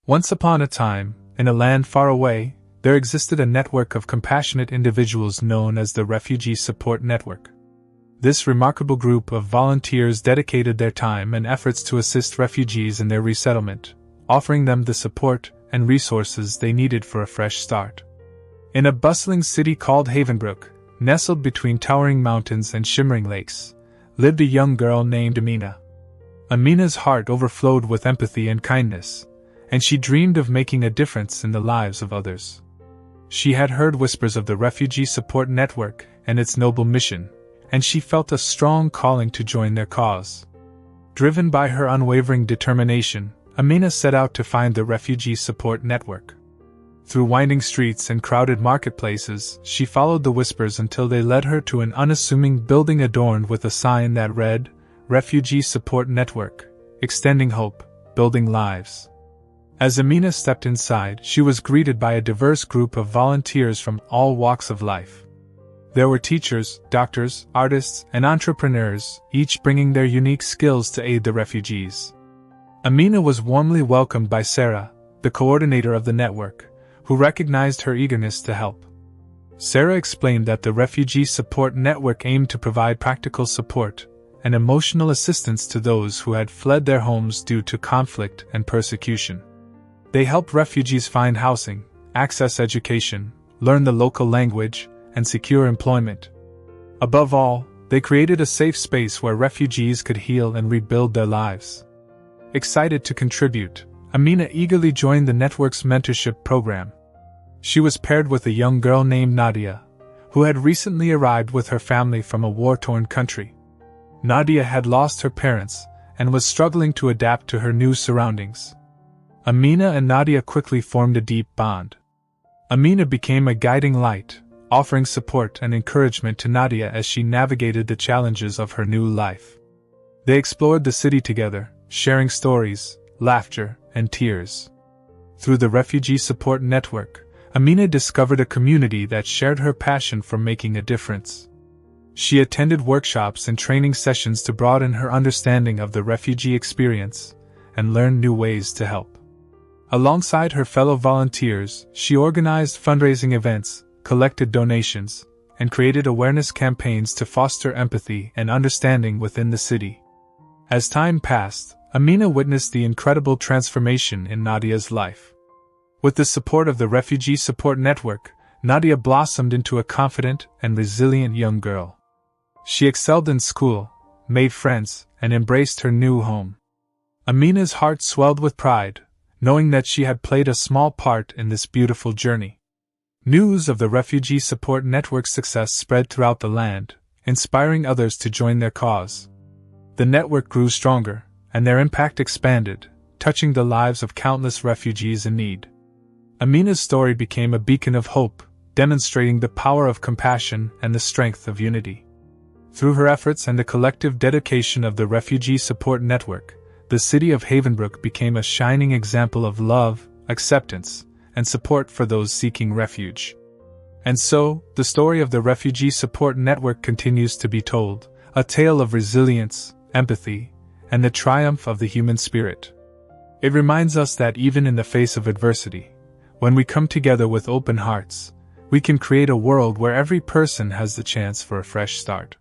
Once upon a time, in a land far away, there existed a network of compassionate individuals known as the Refugee Support Network. This remarkable group of volunteers dedicated their time and efforts to assist refugees in their resettlement, offering them the support and resources they needed for a fresh start. In a bustling city called Havenbrook, nestled between towering mountains and shimmering lakes, lived a young girl named Amina. Amina's heart overflowed with empathy and kindness, and she dreamed of making a difference in the lives of others. She had heard whispers of the Refugee Support Network and its noble mission, and she felt a strong calling to join their cause. Driven by her unwavering determination, Amina set out to find the Refugee Support Network. Through winding streets and crowded marketplaces, she followed the whispers until they led her to an unassuming building adorned with a sign that read, Refugee Support Network, extending hope, building lives. As Amina stepped inside, she was greeted by a diverse group of volunteers from all walks of life. There were teachers, doctors, artists, and entrepreneurs, each bringing their unique skills to aid the refugees. Amina was warmly welcomed by Sarah, the coordinator of the network, who recognized her eagerness to help. Sarah explained that the Refugee Support Network aimed to provide practical support and emotional assistance to those who had fled their homes due to conflict and persecution. They helped refugees find housing, access education, learn the local language, and secure employment. Above all, they created a safe space where refugees could heal and rebuild their lives. Excited to contribute, Amina eagerly joined the network's mentorship program. She was paired with a young girl named Nadia, who had recently arrived with her family from a war-torn country. Nadia had lost her parents and was struggling to adapt to her new surroundings. Amina and Nadia quickly formed a deep bond. Amina became a guiding light, offering support and encouragement to Nadia as she navigated the challenges of her new life. They explored the city together, sharing stories, laughter, and tears. Through the Refugee Support Network, Amina discovered a community that shared her passion for making a difference. She attended workshops and training sessions to broaden her understanding of the refugee experience and learn new ways to help. Alongside her fellow volunteers, she organized fundraising events, collected donations, and created awareness campaigns to foster empathy and understanding within the city. As time passed, Amina witnessed the incredible transformation in Nadia's life. With the support of the Refugee Support Network, Nadia blossomed into a confident and resilient young girl. She excelled in school, made friends, and embraced her new home. Amina's heart swelled with pride, knowing that she had played a small part in this beautiful journey. News of the Refugee Support Network's success spread throughout the land, inspiring others to join their cause. The network grew stronger, and their impact expanded, touching the lives of countless refugees in need. Amina's story became a beacon of hope, demonstrating the power of compassion and the strength of unity. Through her efforts and the collective dedication of the Refugee Support Network, the city of Havenbrook became a shining example of love, acceptance, and support for those seeking refuge. And so, the story of the Refugee Support Network continues to be told, a tale of resilience, empathy, and the triumph of the human spirit. It reminds us that even in the face of adversity, when we come together with open hearts, we can create a world where every person has the chance for a fresh start.